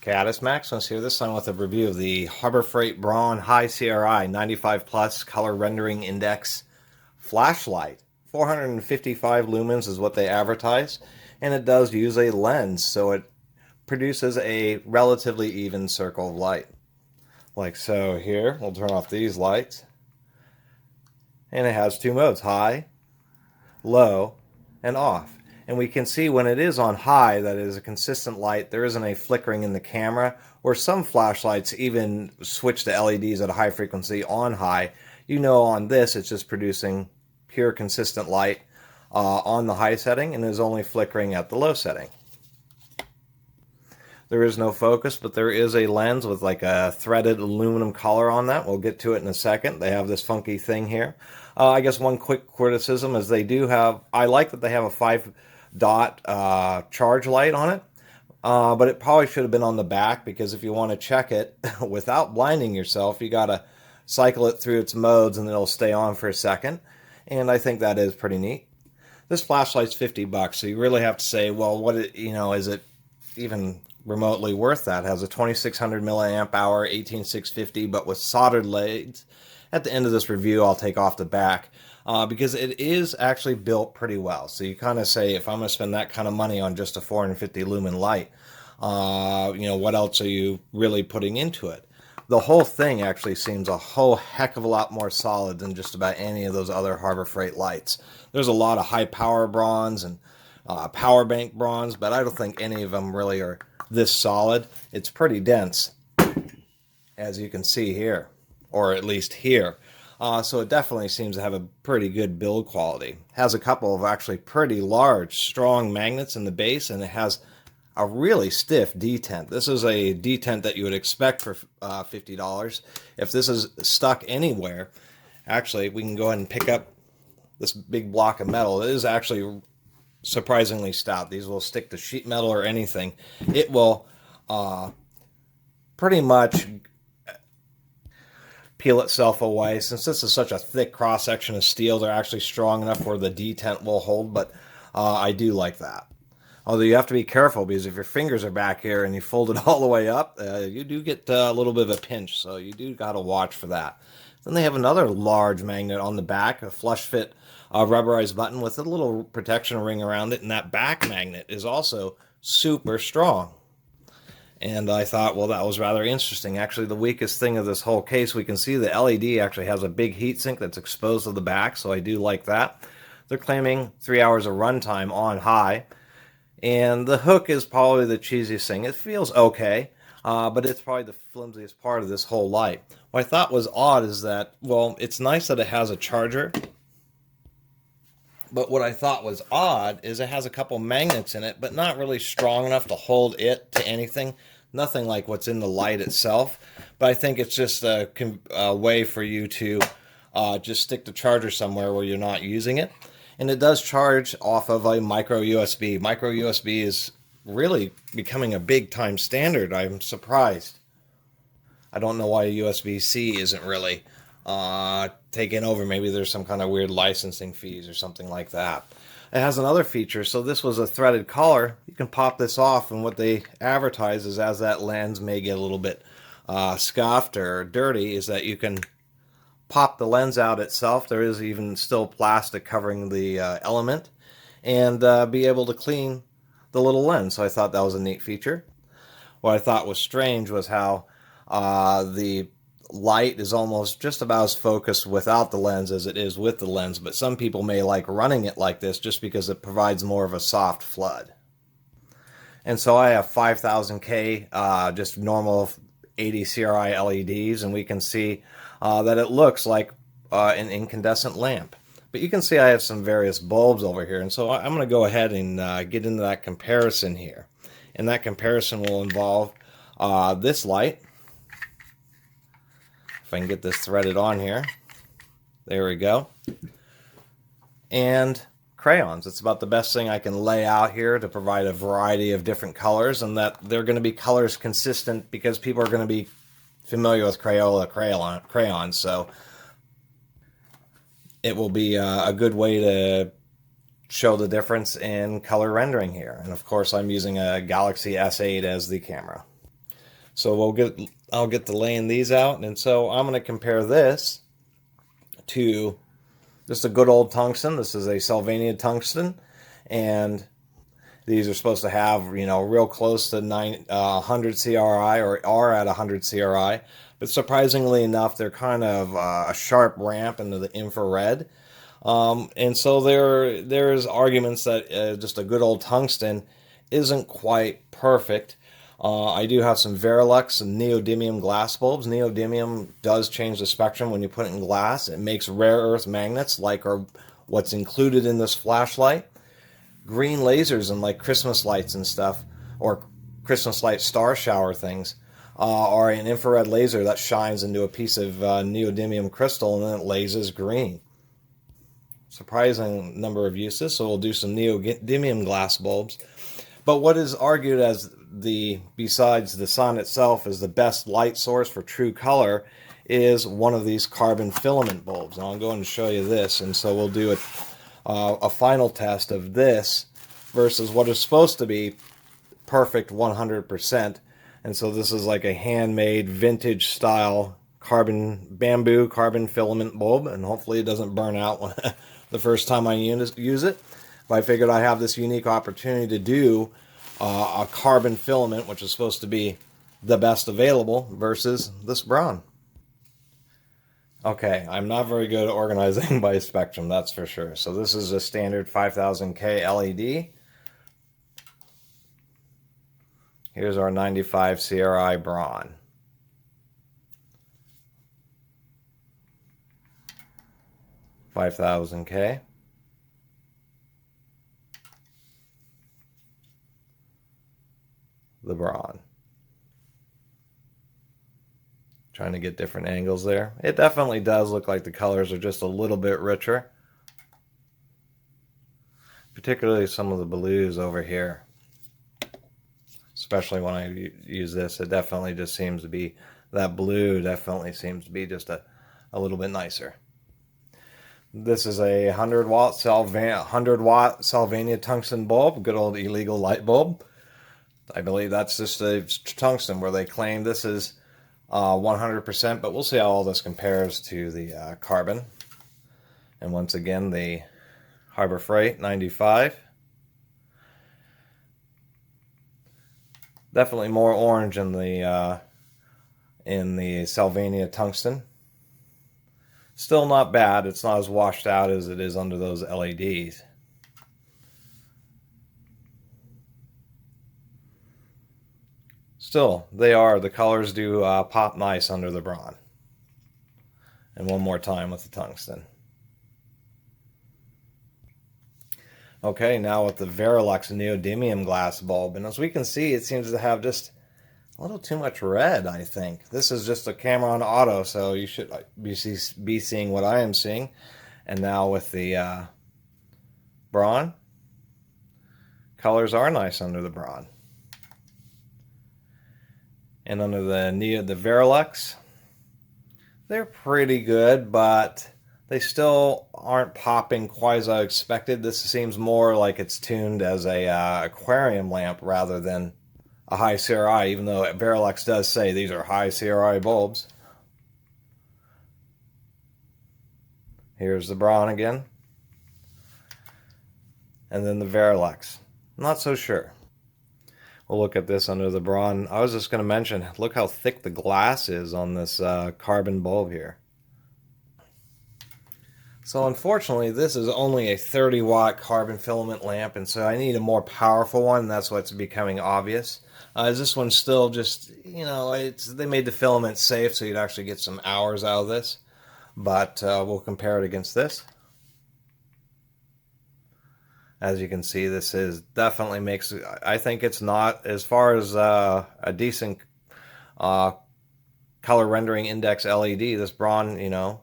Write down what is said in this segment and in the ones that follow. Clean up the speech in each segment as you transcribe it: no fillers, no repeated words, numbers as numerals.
Caddis Maximus here, this time with a review of the Harbor Freight Braun High CRI 95 Plus Color Rendering Index flashlight. 455 lumens is what they advertise, and it does use a lens, so it produces a relatively even circle of light. Like so here, we'll turn off these lights, and it has two modes, high, low, and off. And we can see when it is on high that it is a consistent light. There isn't a flickering in the camera, or some flashlights even switch to LEDs at a high frequency on high. You know, on this it's just producing pure consistent light on the high setting and is only flickering at the low setting. There is no focus, but there is a lens with like a threaded aluminum collar on that. We'll get to it in a second. They have this funky thing here. I guess one quick criticism is they do have, I like that they have a 5-dot charge light on it, but it probably should have been on the back, because if you want to check it without blinding yourself, you got to cycle it through its modes and it'll stay on for a second. And I think that is pretty neat. This flashlight's $50, so you really have to say, well, is it even remotely worth that? It has a 2600 milliamp hour 18650, but with soldered LEDs. At the end of this review, I'll take off the back because it is actually built pretty well. So you kind of say, if I'm going to spend that kind of money on just a 450 lumen light, what else are you really putting into it? The whole thing actually seems a whole heck of a lot more solid than just about any of those other Harbor Freight lights. There's a lot of high power bronze and power bank bronze, but I don't think any of them really are this solid. It's pretty dense, as you can see here, or at least here. So it definitely seems to have a pretty good build quality. It has a couple of actually pretty large, strong magnets in the base, and it has a really stiff detent. This is a detent that you would expect for $50. If this is stuck anywhere, actually, we can go ahead and pick up this big block of metal. It is actually surprisingly stout. These will stick to sheet metal or anything. It will pretty much peel itself away. Since this is such a thick cross-section of steel, they're actually strong enough where the detent will hold, but I do like that. Although you have to be careful, because if your fingers are back here and you fold it all the way up, you do get a little bit of a pinch, so you do got to watch for that. Then they have another large magnet on the back, a flush fit rubberized button with a little protection ring around it, and that back magnet is also super strong. And I thought, well, that was rather interesting. Actually, the weakest thing of this whole case, we can see the LED actually has a big heatsink that's exposed to the back, so I do like that. They're claiming 3 hours of runtime on high. And the hook is probably the cheesiest thing. It feels okay, but it's probably the flimsiest part of this whole light. What I thought was odd is that, well, it's nice that it has a charger, but what I thought was odd is it has a couple magnets in it, but not really strong enough to hold it to anything. Nothing like what's in the light itself, but I think it's just a way for you to just stick the charger somewhere where you're not using it. And it does charge off of a micro USB. Micro USB is really becoming a big time standard. I'm surprised. I don't know why USB-C isn't really taken over. Maybe there's some kind of weird licensing fees or something like that. It has another feature. So this was a threaded collar. You can pop this off, and what they advertise is, as that lens may get a little bit scuffed or dirty, is that you can pop the lens out itself. There is even still plastic covering the element, and be able to clean the little lens. So I thought that was a neat feature. What I thought was strange was how the light is almost just about as focused without the lens as it is with the lens, but some people may like running it like this just because it provides more of a soft flood. And so I have 5000K just normal 80 CRI LEDs, and we can see that it looks like an incandescent lamp. But you can see I have some various bulbs over here, and so I'm going to go ahead and get into that comparison here. And that comparison will involve this light. If I can get this threaded on here. There we go. And crayons. It's about the best thing I can lay out here to provide a variety of different colors, and that they're going to be colors consistent because people are going to be familiar with Crayola crayons, so it will be a good way to show the difference in color rendering here. And of course, I'm using a Galaxy S8 as the camera. So I'll get to laying these out, and so I'm going to compare this to just a good old tungsten. This is a Sylvania Tungsten, and these are supposed to have, you know, real close to 100 CRI, or are at 100 CRI. But surprisingly enough, they're kind of a sharp ramp into the infrared. And so there's arguments that just a good old tungsten isn't quite perfect. I do have some Verilux and neodymium glass bulbs. Neodymium does change the spectrum when you put it in glass. It makes rare earth magnets, like what's included in this flashlight. Green lasers and like Christmas lights and stuff, or Christmas light star shower things, are an infrared laser that shines into a piece of neodymium crystal, and then it lasers green. Surprising number of uses, so we'll do some neodymium glass bulbs. But what is argued as besides the sun itself, is the best light source for true color is one of these carbon filament bulbs. And I'll go and show you this, and so we'll do a final test of this versus what is supposed to be perfect 100%. And so this is like a handmade vintage style bamboo carbon filament bulb, and hopefully it doesn't burn out the first time I use it. But I figured I have this unique opportunity to do a carbon filament, which is supposed to be the best available, versus this Braun. Okay, I'm not very good at organizing by spectrum, that's for sure. So this is a standard 5000K LED. Here's our 95 CRI Braun. $5,000K. The Braun. Trying to get different angles there. It definitely does look like the colors are just a little bit richer. Particularly some of the blues over here. Especially when I use this, it definitely just seems to be, that blue definitely seems to be just a little bit nicer. This is a 100 watt Sylvania tungsten bulb, good old illegal light bulb. I believe that's just a tungsten, where they claim this is 100%, but we'll see how all this compares to the carbon. And once again, the Harbor Freight 95. Definitely more orange in the Sylvania tungsten. Still not bad. It's not as washed out as it is under those LEDs. Still, the colors do pop nice under the Braun. And one more time with the tungsten. Okay, now with the Verilux neodymium glass bulb, and as we can see, it seems to have just a little too much red, I think. This is just a camera on auto, so you should be seeing what I am seeing. And now with the Braun, colors are nice under the Braun. And under the Verilux, they're pretty good, but they still aren't popping quite as I expected. This seems more like it's tuned as a aquarium lamp rather than a high CRI, even though Verilux does say these are high CRI bulbs. Here's the Braun again. And then the Verilux. Not so sure. We'll look at this under the Braun. I was just going to mention, look how thick the glass is on this carbon bulb here. So unfortunately, this is only a 30 watt carbon filament lamp, and so I need a more powerful one, and that's what's becoming obvious. This one's still just, you know, they made the filament safe so you'd actually get some hours out of this. But we'll compare it against this. As you can see, this is definitely makes, I think it's not, as far as a decent color rendering index LED, this Braun, you know,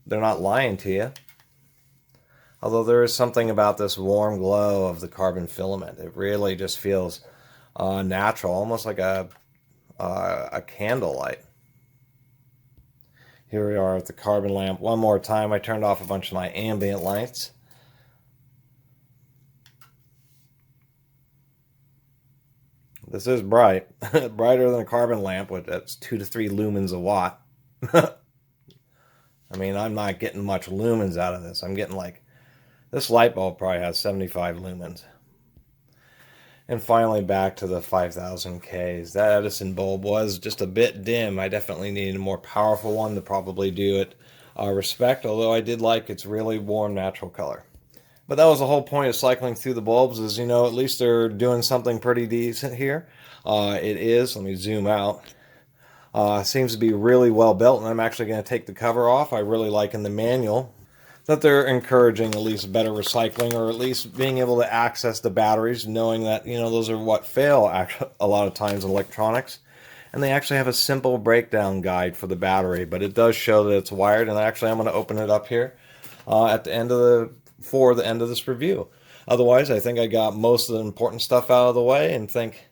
they're not lying to you. Although there is something about this warm glow of the carbon filament. It really just feels natural, almost like a candlelight. Here we are with the carbon lamp. One more time, I turned off a bunch of my ambient lights. This is bright. Brighter than a carbon lamp, which that's 2 to 3 lumens a watt. I mean, I'm not getting much lumens out of this. I'm getting like, this light bulb probably has 75 lumens. And finally, back to the 5000 Ks. That Edison bulb was just a bit dim. I definitely needed a more powerful one to probably do it respect, although I did like its really warm natural color. But that was the whole point of cycling through the bulbs, is, you know, at least they're doing something pretty decent here. It is, let me zoom out. Seems to be really well built, and I'm actually going to take the cover off. I really like in the manual that they're encouraging at least better recycling, or at least being able to access the batteries, knowing that, you know, those are what fail a lot of times in electronics. And they actually have a simple breakdown guide for the battery, but it does show that it's wired. And actually, I'm going to open it up here at the end of for the end of this review. Otherwise, I think I got most of the important stuff out of the way, and think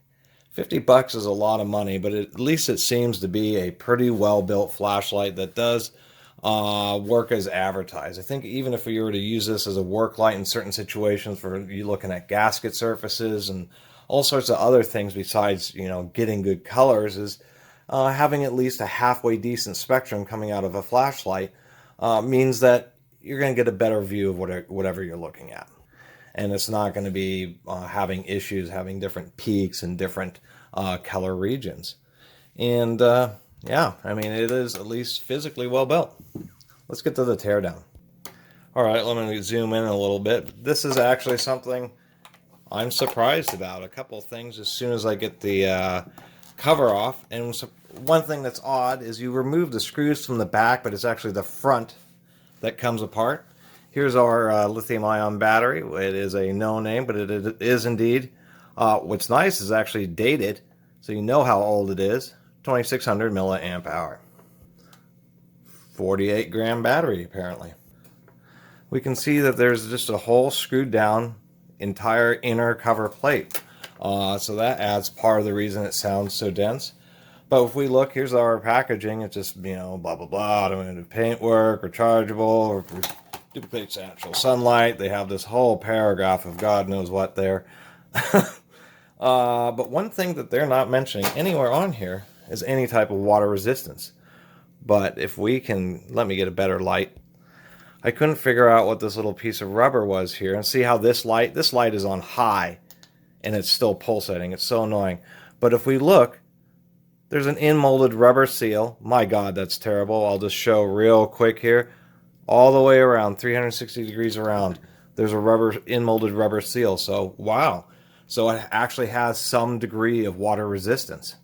$50 is a lot of money, but at least it seems to be a pretty well-built flashlight that does work as advertised. I think even if we were to use this as a work light in certain situations, for you looking at gasket surfaces and all sorts of other things besides, you know, getting good colors, is having at least a halfway decent spectrum coming out of a flashlight means that you're going to get a better view of whatever you're looking at. And it's not going to be having issues, having different peaks and different color regions. And yeah, I mean, it is at least physically well built. Let's get to the teardown. All right, let me zoom in a little bit. This is actually something I'm surprised about. A couple of things as soon as I get the cover off. And one thing that's odd is you remove the screws from the back, but it's actually the front that comes apart. Here's our lithium-ion battery. It is a no name, but it is indeed. What's nice is actually dated, so you know how old it is. 2600 milliamp hour. 48 gram battery, apparently. We can see that there's just a whole screwed down entire inner cover plate. So that adds part of the reason it sounds so dense. But if we look, here's our packaging. It's just, you know, blah, blah, blah. Automated paintwork, rechargeable, or duplicates actual sunlight. They have this whole paragraph of God knows what there. But one thing that they're not mentioning anywhere on here is any type of water resistance. But if we can, let me get a better light. I couldn't figure out what this little piece of rubber was here. And see how this light is on high, and it's still pulsating. It's so annoying. But if we look, there's an in-molded rubber seal. My God, that's terrible. I'll just show real quick here. All the way around, 360 degrees around, there's a in-molded rubber seal. So, wow. So it actually has some degree of water resistance.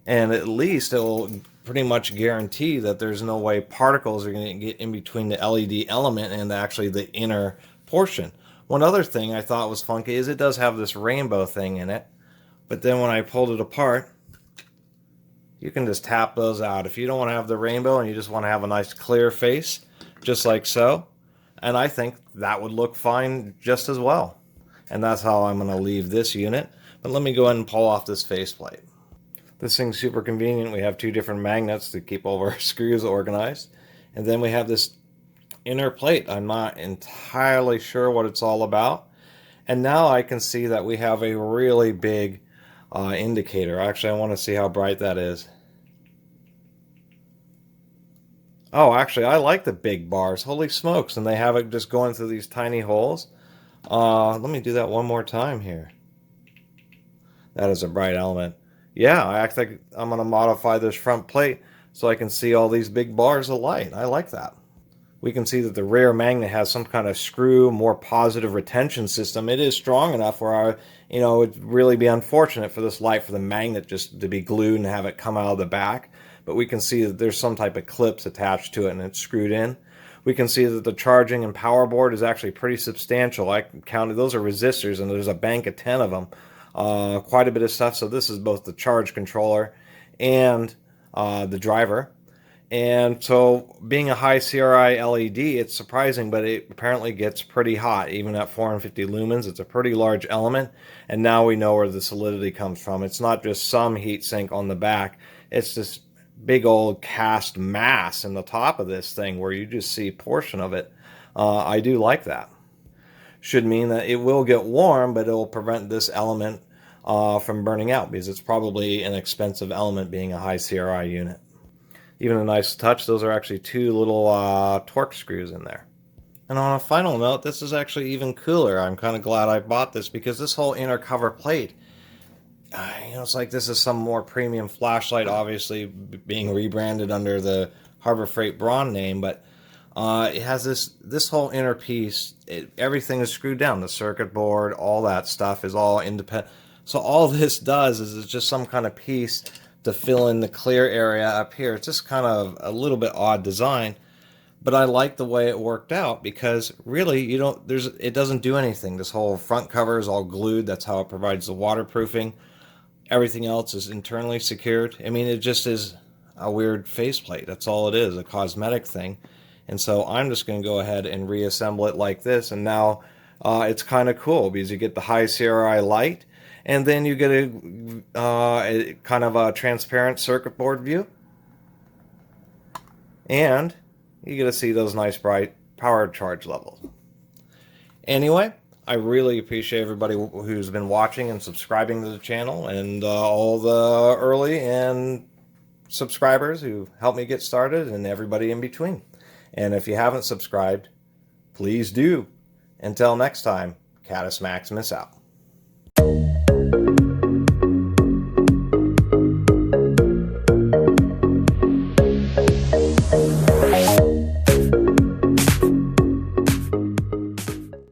And at least it will pretty much guarantee that there's no way particles are going to get in between the LED element and actually the inner portion. One other thing I thought was funky is it does have this rainbow thing in it. But then when I pulled it apart, you can just tap those out. If you don't want to have the rainbow and you just want to have a nice clear face, just like so. And I think that would look fine just as well. And that's how I'm going to leave this unit. But let me go ahead and pull off this faceplate. This thing's super convenient. We have two different magnets to keep all of our screws organized. And then we have this inner plate. I'm not entirely sure what it's all about. And now I can see that we have a really big indicator. Actually, I want to see how bright that is. Oh, actually, I like the big bars. Holy smokes. And they have it just going through these tiny holes. Let me do that one more time here. That is a bright element. Yeah, I think I'm going to modify this front plate so I can see all these big bars of light. I like that. We can see that the rear magnet has some kind of screw, more positive retention system. It is strong enough where it would really be unfortunate for this light for the magnet just to be glued and have it come out of the back. But we can see that there's some type of clips attached to it and it's screwed in. We can see that the charging and power board is actually pretty substantial. I counted, those are resistors, and there's a bank of 10 of them. Quite a bit of stuff. So this is both the charge controller and the driver. And so being a high CRI LED, it's surprising, but it apparently gets pretty hot. Even at 450 lumens, it's a pretty large element. And now we know where the solidity comes from. It's not just some heat sink on the back. It's this big old cast mass in the top of this thing where you just see a portion of it. I do like that. Should mean that it will get warm, but it will prevent this element from burning out, because it's probably an expensive element being a high CRI unit. Even a nice touch, those are actually two little torque screws in there. And on a final note, this is actually even cooler. I'm kind of glad I bought this, because this whole inner cover plate, it's like this is some more premium flashlight, obviously being rebranded under the Harbor Freight Braun name, but it has this whole inner piece. Everything is screwed down. The circuit board, all that stuff is all independent. So all this does is it's just some kind of piece to fill in the clear area up here. It's just kind of a little bit odd design. But I like the way it worked out, because really it doesn't do anything. This whole front cover is all glued. That's how it provides the waterproofing. Everything else is internally secured. I mean, it just is a weird faceplate. That's all it is, a cosmetic thing. And so I'm just going to go ahead and reassemble it like this. And now it's kind of cool, because you get the high CRI light, and then you get a kind of a transparent circuit board view. And you get to see those nice bright power charge levels. Anyway, I really appreciate everybody who's been watching and subscribing to the channel, and all the early and subscribers who helped me get started, and everybody in between. And if you haven't subscribed, please do. Until next time, Catus Maximus out.